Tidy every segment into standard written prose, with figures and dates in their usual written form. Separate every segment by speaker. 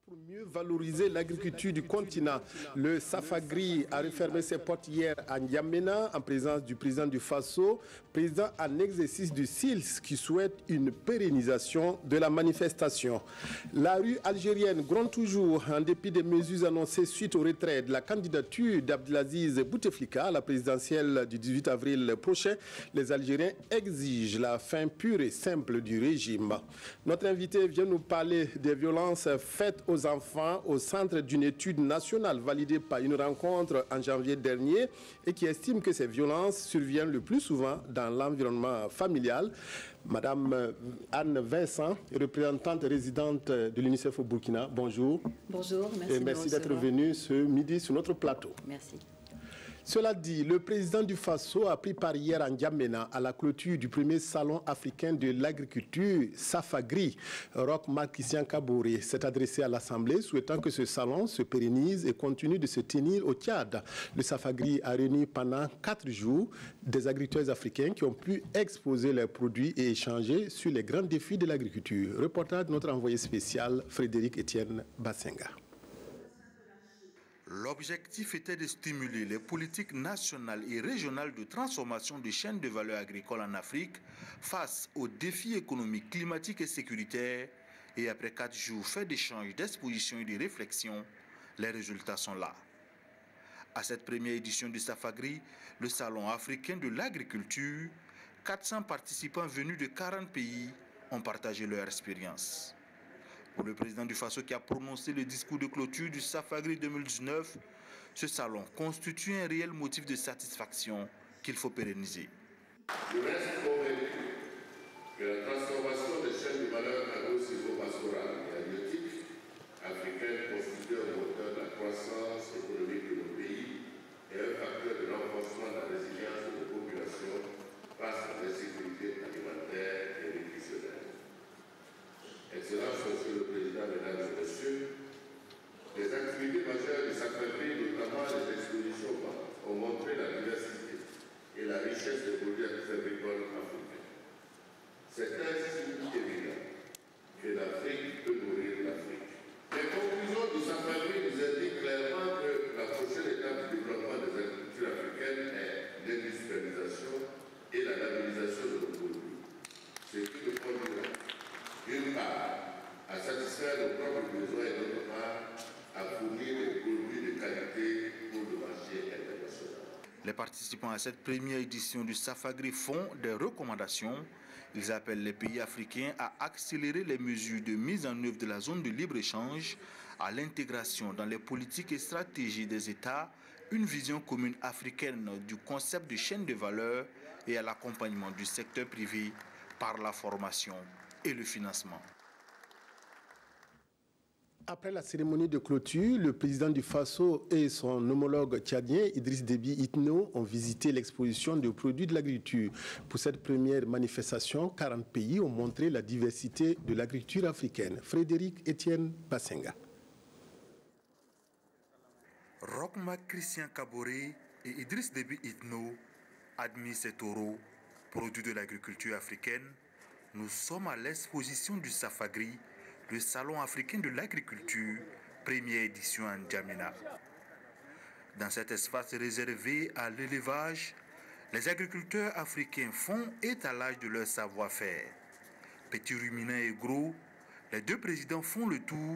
Speaker 1: Pour mieux valoriser l'agriculture du continent, le Safagri a refermé ses portes hier à N'Djamena en présence du président du Faso, président en exercice du SILS qui souhaite une pérennisation de la manifestation. La rue algérienne gronde toujours en dépit des mesures annoncées suite au retrait de la candidature d'Abdelaziz Bouteflika à la présidentielle du 18 avril prochain. Les Algériens exigent la fin pure et simple du régime. Notre invité vient nous parler des violences faites aux enfants au centre d'une étude nationale validée par une rencontre en janvier dernier et qui estime que ces violences surviennent le plus souvent dans l'environnement familial. Madame Anne Vincent, représentante résidente de l'UNICEF au Burkina, bonjour.
Speaker 2: Bonjour, merci.
Speaker 1: Et merci d'être venue ce midi sur notre plateau.
Speaker 2: Merci.
Speaker 1: Cela dit, le président du Faso a pris part hier à N'Djamena à la clôture du premier salon africain de l'agriculture, Safagri. Roch Marc Christian Kaboré s'est adressé à l'Assemblée souhaitant que ce salon se pérennise et continue de se tenir au Tchad. Le Safagri a réuni pendant 4 jours des agriculteurs africains qui ont pu exposer leurs produits et échanger sur les grands défis de l'agriculture. Reportage de notre envoyé spécial Frédéric Etienne Bassenga.
Speaker 3: L'objectif était de stimuler les politiques nationales et régionales de transformation des chaînes de valeur agricole en Afrique face aux défis économiques, climatiques et sécuritaires. Et après 4 jours faits d'échanges, d'expositions et de réflexions, les résultats sont là. À cette première édition du Safagri, le Salon africain de l'agriculture, 400 participants venus de 40 pays ont partagé leur expérience. Pour le président du Faso qui a prononcé le discours de clôture du Safagri 2019, ce salon constitue un réel motif de satisfaction qu'il faut pérenniser.
Speaker 4: Je reste convaincu que la transformation des chaînes de valeur agro-silvopastorales et halieutiques africaines constitue un moteur de la croissance économique de nos pays et un facteur de renforcement de la résilience de nos populations face à l'insécurité alimentaire et nutritionnelle. Excellence, Monsieur le Président, Mesdames et Messieurs, les activités majeures du Safagri, notamment les expositions, ont montré la diversité et la richesse des produits agricoles africains. C'est un signe évident que l'Afrique peut nourrir l'Afrique. Les conclusions du Safagri nous indiquent clairement que la prochaine étape du développement des agricultures africaines est l'industrialisation et la labellisation de nos produits. Ce qui nous conduira d'une part, à satisfaire nos propres besoins et d'autre part, à fournir des produits de qualité pour le marché international.
Speaker 3: Les participants à cette première édition du Safagri font des recommandations. Ils appellent les pays africains à accélérer les mesures de mise en œuvre de la zone de libre-échange, à l'intégration dans les politiques et stratégies des États, une vision commune africaine du concept de chaîne de valeur et à l'accompagnement du secteur privé par la formation et le financement.
Speaker 1: Après la cérémonie de clôture, le président du Faso et son homologue tchadien Idriss Déby Itno ont visité l'exposition de produits de l'agriculture. Pour cette première manifestation, 40 pays ont montré la diversité de l'agriculture africaine. Frédéric Etienne Bassenga.
Speaker 3: Roch Marc Christian Kaboré et Idriss Déby Itno admirent ces taureaux, produits de l'agriculture africaine. Nous sommes à l'exposition du Safagri, le Salon africain de l'agriculture, première édition en N'Djamena. Dans cet espace réservé à l'élevage, les agriculteurs africains font étalage de leur savoir-faire. Petits ruminants et gros, les deux présidents font le tour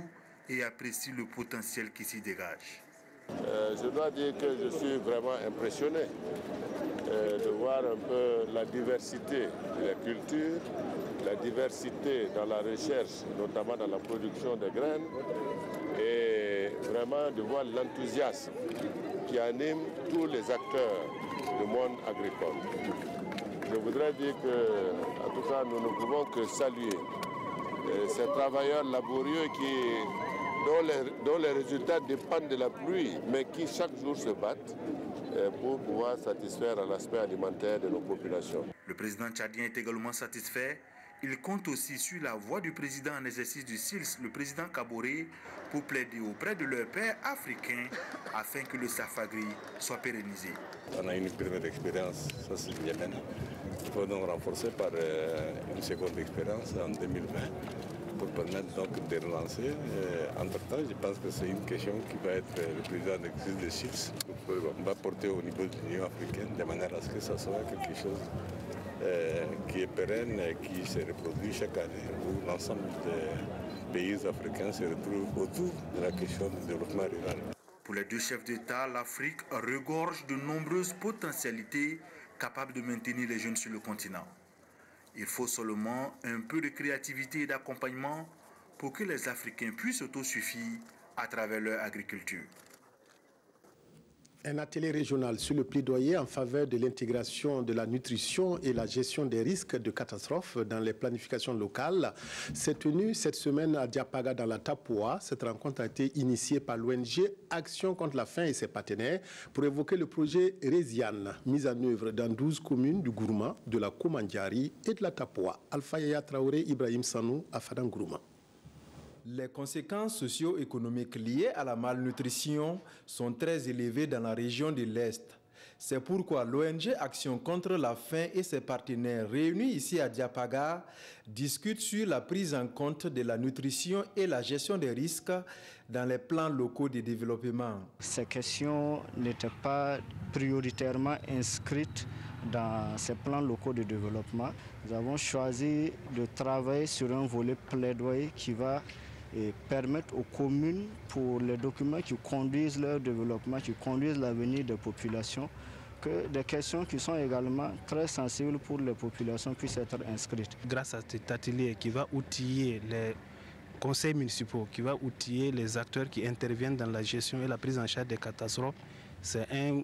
Speaker 3: et apprécient le potentiel qui s'y dégage.
Speaker 4: Je dois dire que je suis vraiment impressionné de voir un peu la diversité de la culture, la diversité dans la recherche, notamment dans la production de graines, et vraiment de voir l'enthousiasme qui anime tous les acteurs du monde agricole. Je voudrais dire que, en tout cas, nous ne pouvons que saluer ces travailleurs laborieux dont les résultats dépendent de la pluie, mais qui chaque jour se battent pour pouvoir satisfaire à l'aspect alimentaire de nos populations.
Speaker 3: Le président tchadien est également satisfait. Il compte aussi sur la voix du président en exercice du SILS, le président Kaboré, pour plaider auprès de leurs pairs africains afin que le Safagri soit pérennisé.
Speaker 5: On a une première expérience, ça c'est le Yémen. Il faut donc renforcer par une seconde expérience en 2020. pour permettre donc de relancer. Entre-temps, je pense que c'est une question qui va être le président de l'exercice de SILS. On va porter au niveau de l'Union africaine de manière à ce que ça soit quelque chose qui est pérenne et qui se reproduit chaque année, où l'ensemble des pays africains se retrouvent autour de la question du développement rural.
Speaker 3: Pour les deux chefs d'État, l'Afrique regorge de nombreuses potentialités capables de maintenir les jeunes sur le continent. Il faut seulement un peu de créativité et d'accompagnement pour que les Africains puissent s'autosuffire à travers leur agriculture.
Speaker 1: Un atelier régional sur le plaidoyer en faveur de l'intégration de la nutrition et la gestion des risques de catastrophes dans les planifications locales s'est tenu cette semaine à Diapaga dans la Tapua. Cette rencontre a été initiée par l'ONG Action contre la faim et ses partenaires pour évoquer le projet Résiane, mis en œuvre dans 12 communes du Gourma, de la Komandjari et de la Tapua. Alpha Yaya Traoré, Ibrahim Sanou, Afadan Gourma.
Speaker 2: Les conséquences socio-économiques liées à la malnutrition sont très élevées dans la région de l'Est. C'est pourquoi l'ONG Action contre la faim et ses partenaires réunis ici à Diapaga discutent sur la prise en compte de la nutrition et la gestion des risques dans les plans locaux de développement.
Speaker 6: Ces questions n'étaient pas prioritairement inscrites dans ces plans locaux de développement. Nous avons choisi de travailler sur un volet plaidoyer qui va permettre aux communes, pour les documents qui conduisent leur développement, qui conduisent l'avenir des populations, que des questions qui sont également très sensibles pour les populations puissent être inscrites.
Speaker 7: Grâce à cet atelier qui va outiller les conseils municipaux, qui va outiller les acteurs qui interviennent dans la gestion et la prise en charge des catastrophes, c'est un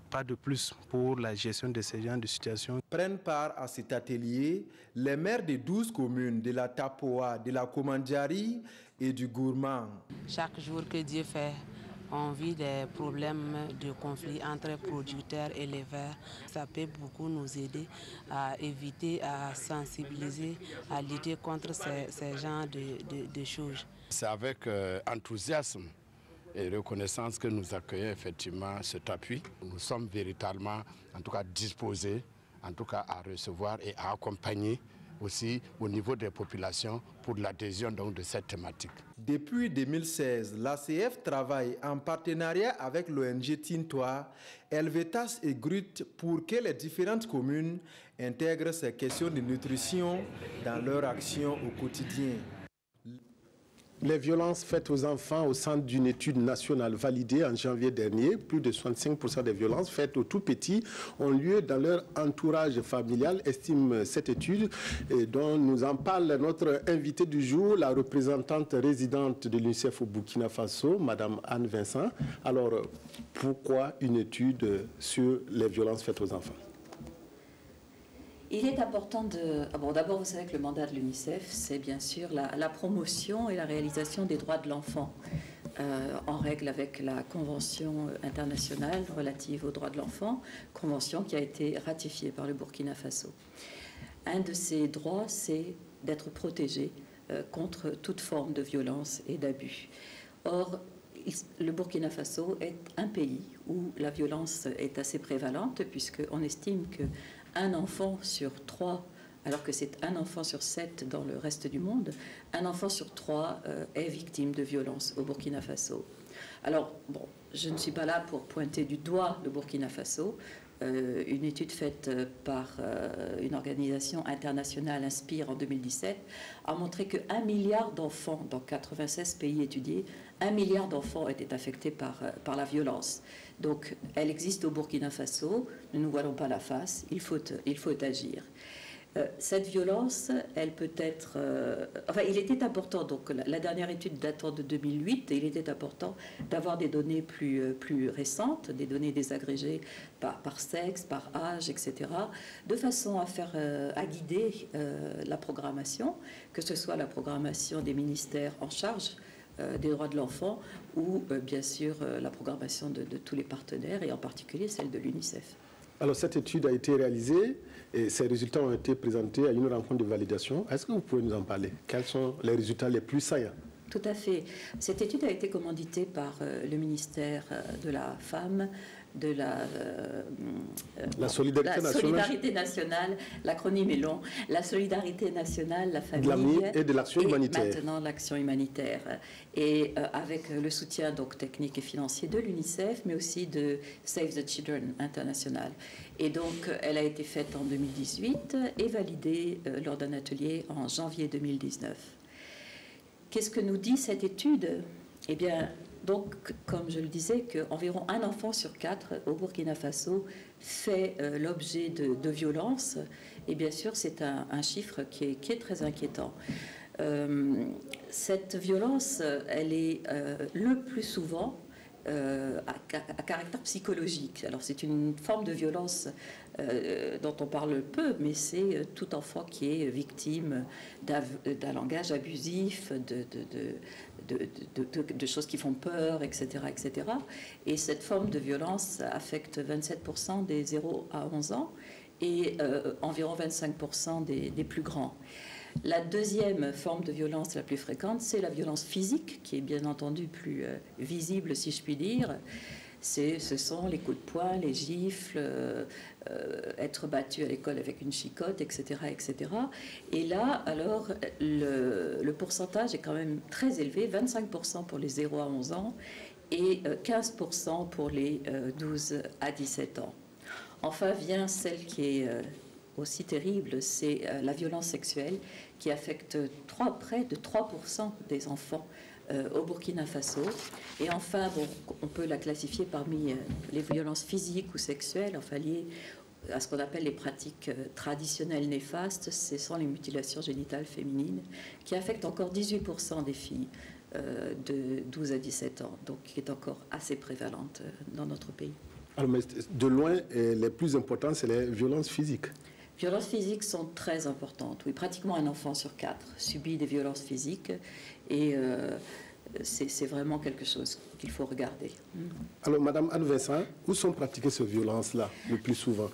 Speaker 7: pas de plus pour la gestion de ces genres de situations.
Speaker 2: Prennent part à cet atelier les maires des 12 communes de la Tapua, de la Komandjari et du Gourma.
Speaker 8: Chaque jour que Dieu fait, on vit des problèmes de conflit entre producteurs et éleveurs. Ça peut beaucoup nous aider à éviter, à sensibiliser, à lutter contre ces genres de choses.
Speaker 9: C'est avec enthousiasme et reconnaissance que nous accueillons effectivement cet appui. Nous sommes véritablement, en tout cas, disposés, en tout cas, à recevoir et à accompagner aussi au niveau des populations pour l'adhésion donc de cette thématique.
Speaker 2: Depuis 2016, l'ACF travaille en partenariat avec l'ONG Tintoa, Helvetas et Grut pour que les différentes communes intègrent ces questions de nutrition dans leur action au quotidien.
Speaker 1: Les violences faites aux enfants au centre d'une étude nationale validée en janvier dernier, plus de 65% des violences faites aux tout-petits ont lieu dans leur entourage familial, estime cette étude et dont nous en parle notre invitée du jour, la représentante résidente de l'UNICEF au Burkina Faso, Madame Anne Vincent. Alors, pourquoi une étude sur les violences faites aux enfants ?
Speaker 10: Il est important de... Bon, d'abord, vous savez que le mandat de l'UNICEF, c'est bien sûr la promotion et la réalisation des droits de l'enfant, en règle avec la Convention internationale relative aux droits de l'enfant, convention qui a été ratifiée par le Burkina Faso. Un de ces droits, c'est d'être protégé contre toute forme de violence et d'abus. Or, le Burkina Faso est un pays où la violence est assez prévalente, puisqu'on estime que un enfant sur 3, alors que c'est un enfant sur 7 dans le reste du monde, un enfant sur 3 est victime de violence au Burkina Faso. Alors, bon, je ne suis pas là pour pointer du doigt le Burkina Faso. Une étude faite par une organisation internationale, Inspire, en 2017, a montré que 1 milliard d'enfants, dans 96 pays étudiés, 1 milliard d'enfants étaient affectés par la violence. Donc, elle existe au Burkina Faso, ne nous voilons pas la face, il faut agir. Cette violence, elle peut être... enfin, il était important, donc la dernière étude datant de 2008, et il était important d'avoir des données plus récentes, des données désagrégées par sexe, par âge, etc., de façon à guider la programmation, que ce soit la programmation des ministères en charge des droits de l'enfant ou bien sûr la programmation de tous les partenaires, et en particulier celle de l'UNICEF.
Speaker 1: Alors, cette étude a été réalisée et ses résultats ont été présentés à une rencontre de validation. Est-ce que vous pouvez nous en parler? Quels sont les résultats les plus saillants?
Speaker 10: Tout à fait. Cette étude a été commanditée par le ministère de la Femme, de
Speaker 1: la solidarité
Speaker 10: nationale, l'acronyme est long, la solidarité nationale, la famille
Speaker 1: et de l'action humanitaire.
Speaker 10: Maintenant l'action humanitaire. Et avec le soutien donc technique et financier de l'UNICEF, mais aussi de Save the Children International. Et donc elle a été faite en 2018 et validée lors d'un atelier en janvier 2019. Qu'est-ce que nous dit cette étude? Eh bien, donc, comme je le disais, qu'environ 1 enfant sur 4 au Burkina Faso fait l'objet de violences. Et bien sûr, c'est un chiffre qui est très inquiétant. Cette violence, elle est le plus souvent à caractère psychologique. Alors, c'est une forme de violence dont on parle peu, mais c'est tout enfant qui est victime d'un langage abusif, de choses qui font peur, etc., etc. Et cette forme de violence affecte 27% des 0 à 11 ans et environ 25% des plus grands. La deuxième forme de violence la plus fréquente, c'est la violence physique, qui est bien entendu plus visible, si je puis dire. Ce sont les coups de poing, les gifles, être battu à l'école avec une chicotte, etc., etc. Et là, alors, le pourcentage est quand même très élevé, 25% pour les 0 à 11 ans et 15% pour les 12 à 17 ans. Enfin vient celle qui est aussi terrible, c'est la violence sexuelle qui affecte près de 3% des enfants au Burkina Faso. Et enfin, bon, on peut la classifier parmi les violences physiques ou sexuelles, enfin liées à ce qu'on appelle les pratiques traditionnelles néfastes. Ce sont les mutilations génitales féminines qui affectent encore 18% des filles de 12 à 17 ans, donc qui est encore assez prévalente dans notre pays.
Speaker 1: Alors, mais de loin, les plus importantes, c'est les violences physiques.
Speaker 10: Les violences physiques sont très importantes. Oui, pratiquement 1 enfant sur 4 subit des violences physiques et c'est vraiment quelque chose qu'il faut regarder.
Speaker 1: Alors, Madame Anne Vincent, où sont pratiquées ces violences-là le plus souvent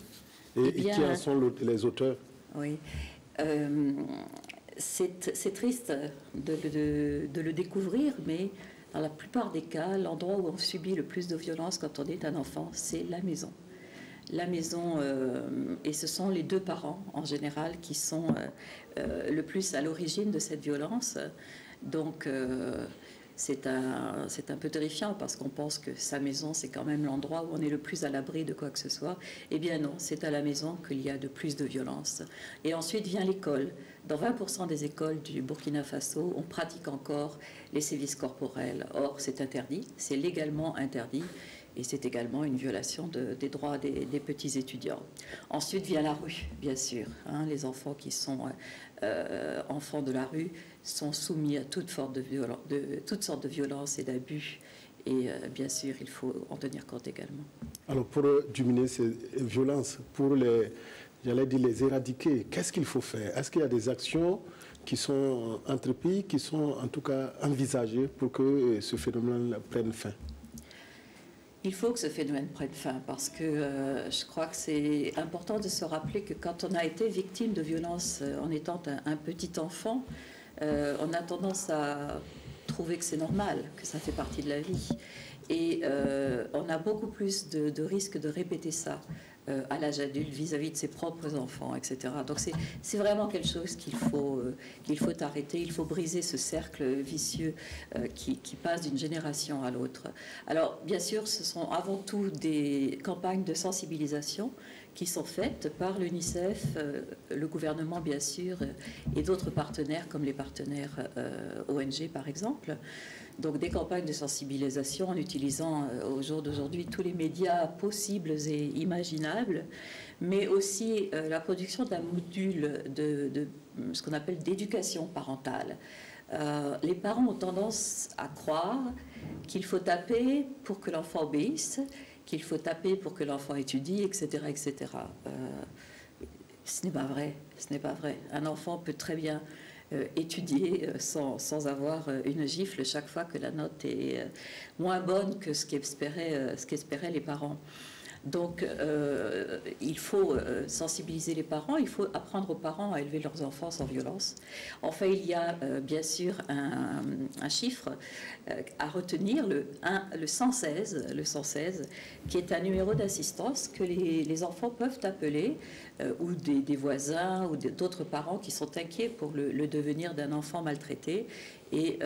Speaker 1: et qui en sont les auteurs?
Speaker 10: Oui, c'est triste de le découvrir, mais dans la plupart des cas, l'endroit où on subit le plus de violence quand on est un enfant, c'est la maison. La maison, et ce sont les 2 parents en général qui sont le plus à l'origine de cette violence. Donc c'est un peu terrifiant parce qu'on pense que sa maison, c'est quand même l'endroit où on est le plus à l'abri de quoi que ce soit. Eh bien non, c'est à la maison qu'il y a de plus de violence. Et ensuite vient l'école. Dans 20% des écoles du Burkina Faso, on pratique encore les sévices corporels. Or, c'est interdit, c'est légalement interdit. Et c'est également une violation des droits des petits étudiants. Ensuite vient la rue, bien sûr. Les enfants qui sont enfants de la rue sont soumis à toutes sortes de violences et d'abus. Et bien sûr, il faut en tenir compte également.
Speaker 1: Alors, pour diminuer ces violences, pour les éradiquer, qu'est-ce qu'il faut faire? Est-ce qu'il y a des actions qui sont entreprises, qui sont en tout cas envisagées pour que ce phénomène prenne fin?
Speaker 10: Il faut que ce phénomène prenne fin parce que je crois que c'est important de se rappeler que quand on a été victime de violences en étant un petit enfant, on a tendance à trouver que c'est normal, que ça fait partie de la vie. Et on a beaucoup plus de risques de répéter ça à l'âge adulte vis-à-vis de ses propres enfants, etc. Donc c'est vraiment quelque chose qu'il faut arrêter. Il faut briser ce cercle vicieux qui passe d'une génération à l'autre. Alors, bien sûr, ce sont avant tout des campagnes de sensibilisation qui sont faites par l'UNICEF, le gouvernement, bien sûr, et d'autres partenaires, comme les partenaires ONG, par exemple. Donc des campagnes de sensibilisation en utilisant au jour d'aujourd'hui tous les médias possibles et imaginables, mais aussi la production d'un module de ce qu'on appelle d'éducation parentale. Les parents ont tendance à croire qu'il faut taper pour que l'enfant obéisse, qu'il faut taper pour que l'enfant étudie, etc., etc. Ce n'est pas vrai. Ce n'est pas vrai. Un enfant peut très bien étudier sans avoir une gifle chaque fois que la note est moins bonne que ce qu'espéraient les parents. Donc, il faut sensibiliser les parents, il faut apprendre aux parents à élever leurs enfants sans violence. Enfin, il y a bien sûr un chiffre à retenir, le 116, qui est un numéro d'assistance que les enfants peuvent appeler, ou des voisins ou d'autres parents qui sont inquiets pour le devenir d'un enfant maltraité. Et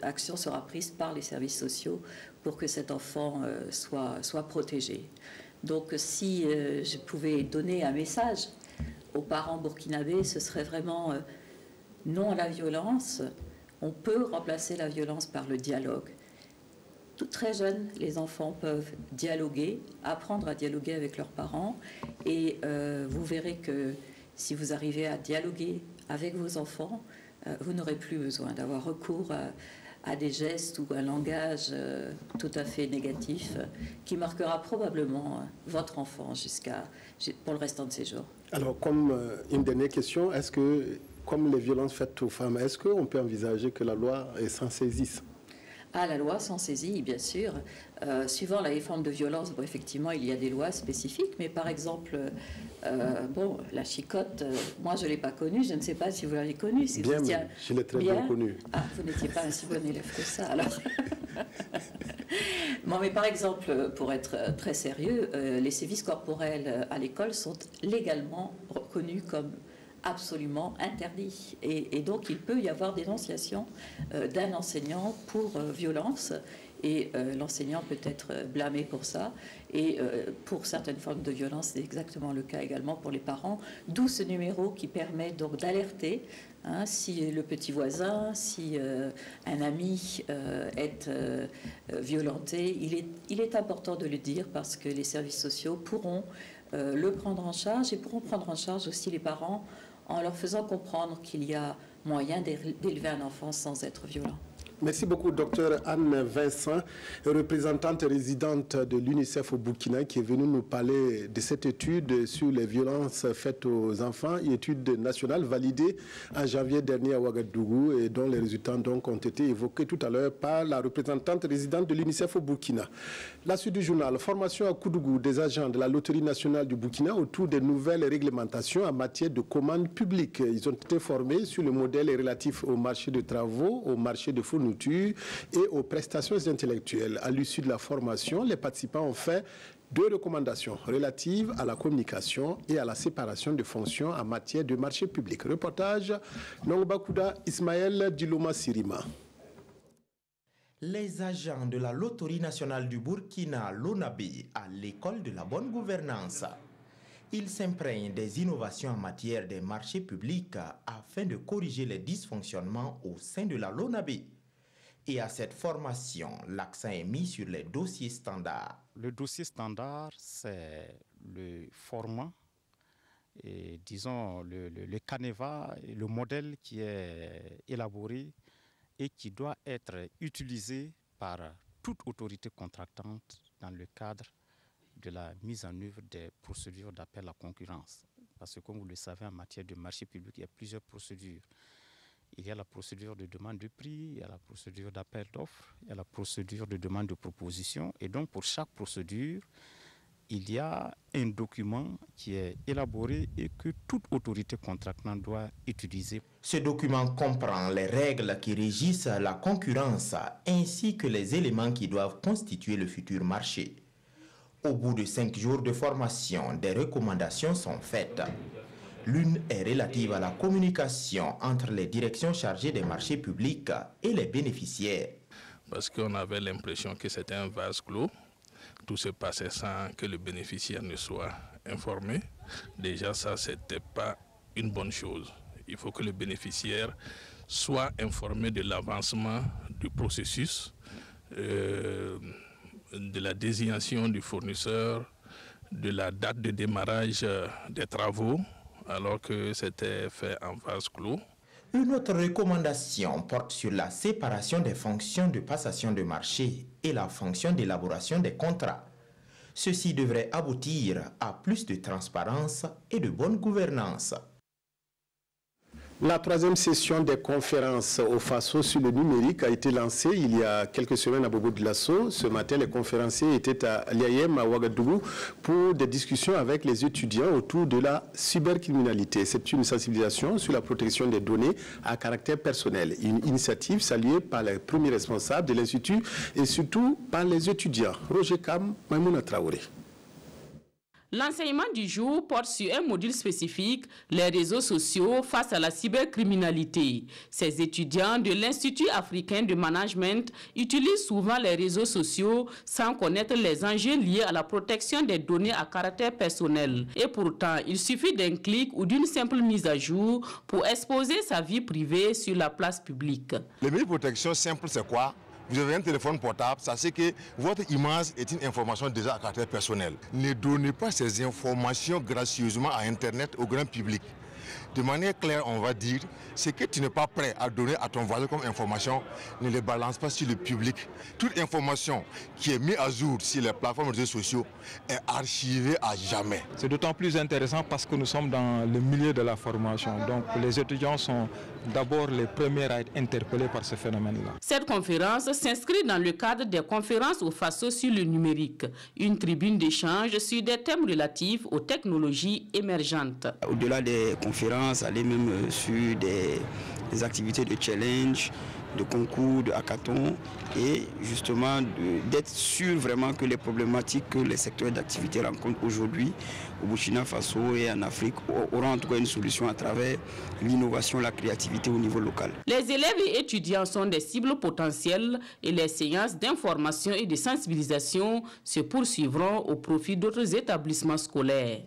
Speaker 10: action sera prise par les services sociaux pour que cet enfant soit protégé. Donc si je pouvais donner un message aux parents burkinabés, ce serait vraiment non à la violence. On peut remplacer la violence par le dialogue. Très jeunes, les enfants peuvent dialoguer, apprendre à dialoguer avec leurs parents. Et vous verrez que si vous arrivez à dialoguer avec vos enfants, vous n'aurez plus besoin d'avoir recours à des gestes ou un langage tout à fait négatif qui marquera probablement votre enfant pour le restant de ses jours.
Speaker 1: Alors, comme une dernière question, est-ce que, comme les violences faites aux femmes, est-ce qu'on peut envisager que la loi s'en saisisse?
Speaker 10: La loi s'en saisit, bien sûr. Suivant les formes de violence, bon, effectivement, il y a des lois spécifiques, mais par exemple, la chicotte, moi, je ne l'ai pas connue, je ne sais pas si vous l'avez connue. Si
Speaker 1: bien, je l'ai très bien connue.
Speaker 10: Vous n'étiez pas un si bon élève que ça, alors. Bon, mais par exemple, pour être très sérieux, les sévices corporels à l'école sont légalement reconnus comme absolument interdit. Et donc, il peut y avoir dénonciation d'un enseignant pour violence. Et l'enseignant peut être blâmé pour ça. Et pour certaines formes de violence, c'est exactement le cas également pour les parents. D'où ce numéro qui permet donc d'alerter si le petit voisin, si un ami est violenté. Il est important de le dire parce que les services sociaux pourront le prendre en charge et pourront prendre en charge aussi les parents en leur faisant comprendre qu'il y a moyen d'élever un enfant sans être violent.
Speaker 1: Merci beaucoup, Dr Anne Vincent, représentante résidente de l'UNICEF au Burkina, qui est venue nous parler de cette étude sur les violences faites aux enfants, une étude nationale validée en janvier dernier à Ouagadougou et dont les résultats donc ont été évoqués tout à l'heure par la représentante résidente de l'UNICEF au Burkina. La suite du journal, formation à Koudougou des agents de la Loterie nationale du Burkina autour des nouvelles réglementations en matière de commandes publiques. Ils ont été formés sur le modèle relatif au marché de travaux, au marché de fournitures et aux prestations intellectuelles. À l'issue de la formation, les participants ont fait 2 recommandations relatives à la communication et à la séparation de fonctions en matière de marché public. Reportage Nongbakuda Ismaël Diloma Sirima.
Speaker 11: Les agents de la Loterie nationale du Burkina, l'ONABI, à l'école de la bonne gouvernance. Ils s'imprègnent des innovations en matière des marchés publics afin de corriger les dysfonctionnements au sein de la LONABI. Et à cette formation, l'accent est mis sur les dossiers standards.
Speaker 12: Le dossier standard, c'est le format, et disons le canevas, le modèle qui est élaboré et qui doit être utilisé par toute autorité contractante dans le cadre de la mise en œuvre des procédures d'appel à la concurrence. Parce que comme vous le savez, en matière de marché public, il y a plusieurs procédures. Il y a la procédure de demande de prix, il y a la procédure d'appel d'offres, il y a la procédure de demande de proposition. Et donc, pour chaque procédure, il y a un document qui est élaboré et que toute autorité contractante doit utiliser.
Speaker 11: Ce document comprend les règles qui régissent la concurrence ainsi que les éléments qui doivent constituer le futur marché. Au bout de 5 jours de formation, des recommandations sont faites. L'une est relative à la communication entre les directions chargées des marchés publics et les bénéficiaires.
Speaker 13: Parce qu'on avait l'impression que c'était un vase clos. Tout se passait sans que le bénéficiaire ne soit informé. Déjà, ça, ce n'était pas une bonne chose. Il faut que le bénéficiaire soit informé de l'avancement du processus, de la désignation du fournisseur, de la date de démarrage des travaux, alors que c'était fait en vase clos.
Speaker 11: Une autre recommandation porte sur la séparation des fonctions de passation de marché et la fonction d'élaboration des contrats. Ceci devrait aboutir à plus de transparence et de bonne gouvernance.
Speaker 1: La troisième session des conférences au Faso sur le numérique a été lancée il y a quelques semaines à Bobo-Dioulasso. Ce matin, les conférenciers étaient à l'IAM à Ouagadougou pour des discussions avec les étudiants autour de la cybercriminalité. C'est une sensibilisation sur la protection des données à caractère personnel. Une initiative saluée par les premiers responsables de l'Institut et surtout par les étudiants. Roger Kam, Maïmouna Traoré.
Speaker 14: L'enseignement du jour porte sur un module spécifique, les réseaux sociaux face à la cybercriminalité. Ces étudiants de l'Institut africain de management utilisent souvent les réseaux sociaux sans connaître les enjeux liés à la protection des données à caractère personnel. Et pourtant, il suffit d'un clic ou d'une simple mise à jour pour exposer sa vie privée sur la place publique.
Speaker 15: Les mesures de protection simples, c'est quoi? Vous avez un téléphone portable, sachez que votre image est une information déjà à caractère personnel. Ne donnez pas ces informations gracieusement à Internet au grand public. De manière claire, on va dire, ce que tu n'es pas prêt à donner à ton voisin comme information, ne les balance pas sur le public. Toute information qui est mise à jour sur les plateformes de réseaux sociaux est archivée à jamais.
Speaker 16: C'est d'autant plus intéressant parce que nous sommes dans le milieu de la formation. Donc les étudiants sont d'abord les premiers à être interpellés par ce phénomène-là.
Speaker 14: Cette conférence s'inscrit dans le cadre des conférences au Faso sur le numérique, une tribune d'échange sur des thèmes relatifs aux technologies émergentes.
Speaker 17: Au-delà des conférences, aller même sur des activités de challenge, de concours, de hackathon et justement d'être sûr vraiment que les problématiques que les secteurs d'activité rencontrent aujourd'hui au Burkina Faso et en Afrique auront en tout cas une solution à travers l'innovation, la créativité au niveau local.
Speaker 14: Les élèves et étudiants sont des cibles potentielles et les séances d'information et de sensibilisation se poursuivront au profit d'autres établissements scolaires.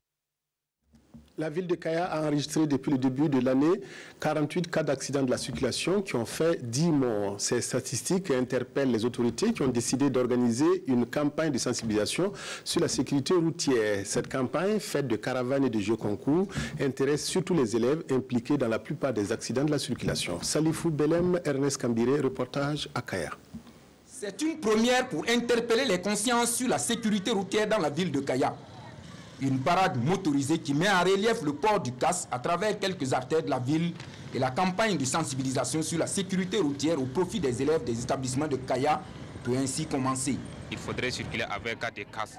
Speaker 1: La ville de Kaya a enregistré depuis le début de l'année 48 cas d'accidents de la circulation qui ont fait 10 morts. Ces statistiques interpellent les autorités qui ont décidé d'organiser une campagne de sensibilisation sur la sécurité routière. Cette campagne, faite de caravanes et de jeux concours, intéresse surtout les élèves impliqués dans la plupart des accidents de la circulation. Salifou Belem, Ernest Kambiré, reportage à Kaya.
Speaker 18: C'est une première pour interpeller les consciences sur la sécurité routière dans la ville de Kaya. Une parade motorisée qui met en relief le port du casque à travers quelques artères de la ville et la campagne de sensibilisation sur la sécurité routière au profit des élèves des établissements de Kaya peut ainsi commencer.
Speaker 19: Il faudrait circuler avec des casques.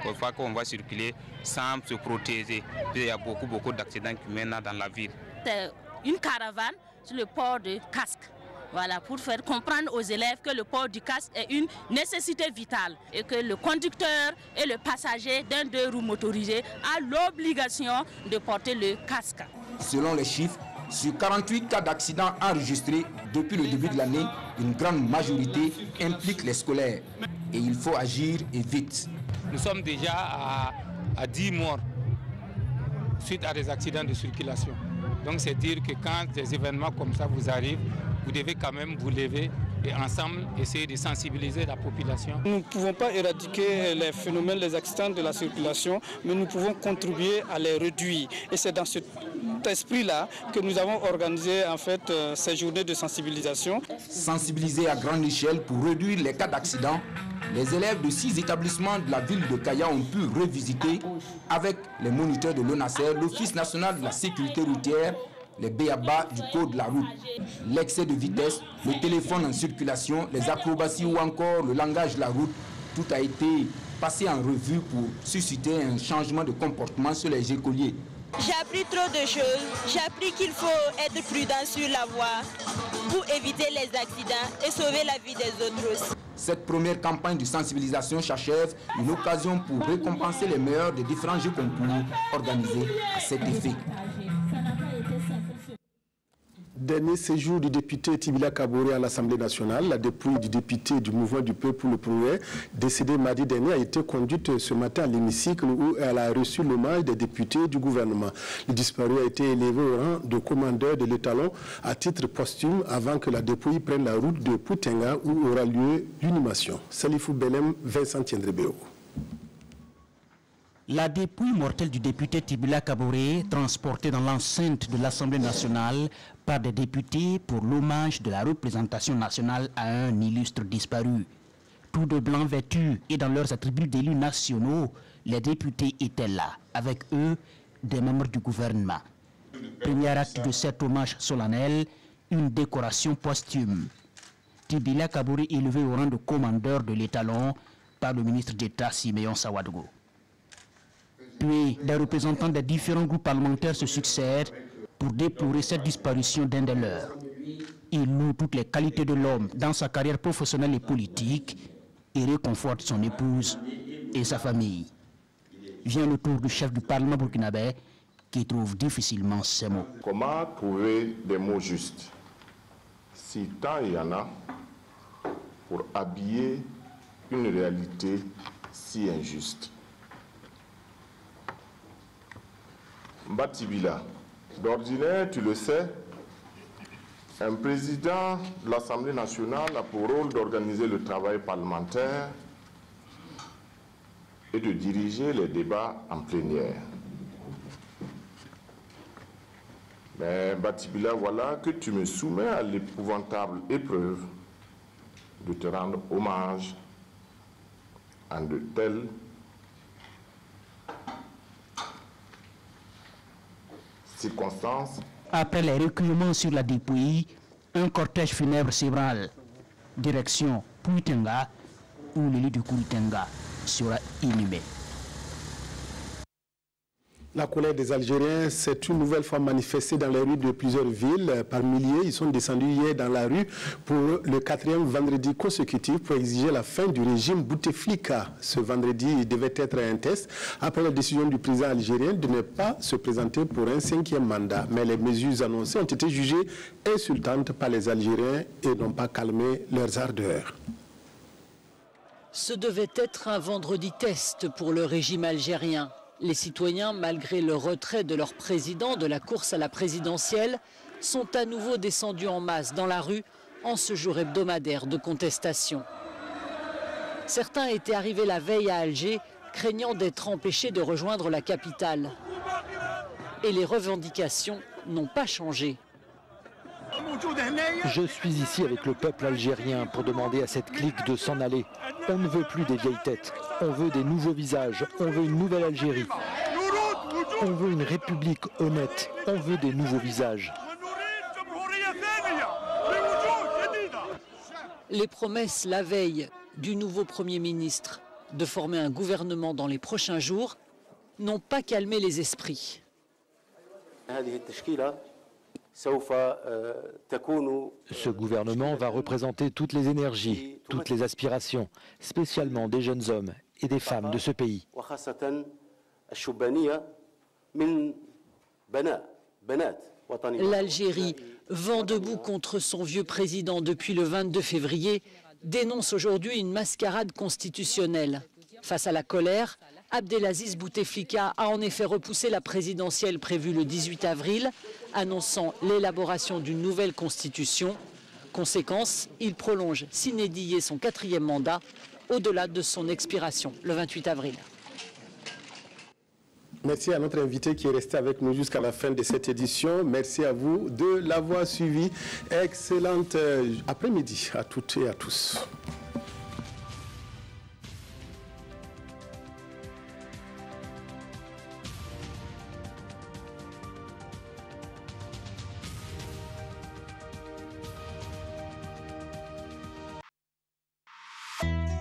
Speaker 19: Parfois qu'on va circuler sans se protéger. Il y a beaucoup d'accidents qui mènent dans la ville.
Speaker 20: C'est une caravane sur le port de casque. Voilà, pour faire comprendre aux élèves que le port du casque est une nécessité vitale et que le conducteur et le passager d'un deux roues motorisé a l'obligation de porter le casque.
Speaker 18: Selon les chiffres, sur 48 cas d'accidents enregistrés depuis le début de l'année, une grande majorité implique les scolaires. Et il faut agir et vite.
Speaker 19: Nous sommes déjà à 10 morts suite à des accidents de circulation. Donc c'est dire que quand des événements comme ça vous arrivent, vous devez quand même vous lever et ensemble essayer de sensibiliser la population.
Speaker 21: Nous ne pouvons pas éradiquer les phénomènes, les accidents de la circulation, mais nous pouvons contribuer à les réduire. Et c'est dans cet esprit-là que nous avons organisé en fait ces journées de sensibilisation.
Speaker 18: Sensibiliser à grande échelle pour réduire les cas d'accident, les élèves de 6 établissements de la ville de Kaya ont pu revisiter avec les moniteurs de l'ONASER, l'Office national de la sécurité routière, les b.a.-ba du code de la route, l'excès de vitesse, le téléphone en circulation, les acrobaties ou encore le langage de la route. Tout a été passé en revue pour susciter un changement de comportement sur les écoliers.
Speaker 22: J'ai appris trop de choses. J'ai appris qu'il faut être prudent sur la voie pour éviter les accidents et sauver la vie des autres aussi.
Speaker 18: Cette première campagne de sensibilisation s'achève, une occasion pour récompenser les meilleurs des différents jeux concours organisés à cet effet.
Speaker 1: Dernier séjour du député Tibila Kaboré à l'Assemblée nationale, la dépouille du député du Mouvement du Peuple pour le Progrès, décédé mardi dernier, a été conduite ce matin à l'hémicycle où elle a reçu l'hommage des députés du gouvernement. Le disparu a été élevé au rang de commandeur de l'étalon à titre posthume avant que la dépouille prenne la route de Poutenga où aura lieu l'inhumation. Salifou Belem, Vincent Tiendrebeo.
Speaker 23: La dépouille mortelle du député Tibila Kaboré, transportée dans l'enceinte de l'Assemblée nationale par des députés pour l'hommage de la représentation nationale à un illustre disparu. Tous de blanc vêtus et dans leurs attributs d'élus nationaux, les députés étaient là. Avec eux, des membres du gouvernement. Premier acte de cet hommage solennel, une décoration posthume. Tibila Kabouri élevé au rang de commandeur de l'étalon par le ministre d'État Siméon Sawadogo. Puis, des représentants des différents groupes parlementaires se succèdent pour déplorer cette disparition d'un des leurs. Il loue toutes les qualités de l'homme dans sa carrière professionnelle et politique et réconforte son épouse et sa famille. Vient le tour du chef du Parlement burkinabé qui trouve difficilement ces mots.
Speaker 3: Comment trouver des mots justes, si tant il y en a, pour habiller une réalité si injuste? Batibila, d'ordinaire, tu le sais, un président de l'Assemblée nationale a pour rôle d'organiser le travail parlementaire et de diriger les débats en plénière. Mais Batibila, voilà que tu me soumets à l'épouvantable épreuve de te rendre hommage en de telles circonstances.
Speaker 23: Après les recueillements sur la dépouille, un cortège funèbre s'ébranle. Direction Pouitenga, où l'élu du Kouritenga sera inhumé.
Speaker 1: La colère des Algériens s'est une nouvelle fois manifestée dans les rues de plusieurs villes. Par milliers, ils sont descendus hier dans la rue pour le 4e vendredi consécutif pour exiger la fin du régime Bouteflika. Ce vendredi, il devait être un test après la décision du président algérien de ne pas se présenter pour un 5e mandat. Mais les mesures annoncées ont été jugées insultantes par les Algériens et n'ont pas calmé leurs ardeurs.
Speaker 4: Ce devait être un vendredi test pour le régime algérien. Les citoyens, malgré le retrait de leur président de la course à la présidentielle, sont à nouveau descendus en masse dans la rue en ce jour hebdomadaire de contestation. Certains étaient arrivés la veille à Alger, craignant d'être empêchés de rejoindre la capitale. Et les revendications n'ont pas changé.
Speaker 5: Je suis ici avec le peuple algérien pour demander à cette clique de s'en aller. On ne veut plus des vieilles têtes, on veut des nouveaux visages, on veut une nouvelle Algérie. On veut une république honnête, on veut des nouveaux visages.
Speaker 4: Les promesses la veille du nouveau Premier ministre de former un gouvernement dans les prochains jours n'ont pas calmé les esprits.
Speaker 5: Ce gouvernement va représenter toutes les énergies, toutes les aspirations, spécialement des jeunes hommes et des femmes de ce pays.
Speaker 4: L'Algérie, vent debout contre son vieux président depuis le 22 février, dénonce aujourd'hui une mascarade constitutionnelle. Face à la colère, Abdelaziz Bouteflika a en effet repoussé la présidentielle prévue le 18 avril, annonçant l'élaboration d'une nouvelle constitution. Conséquence, il prolonge sine die son 4e mandat au-delà de son expiration le 28 avril.
Speaker 1: Merci à notre invité qui est resté avec nous jusqu'à la fin de cette édition. Merci à vous de l'avoir suivi. Excellente après-midi à toutes et à tous.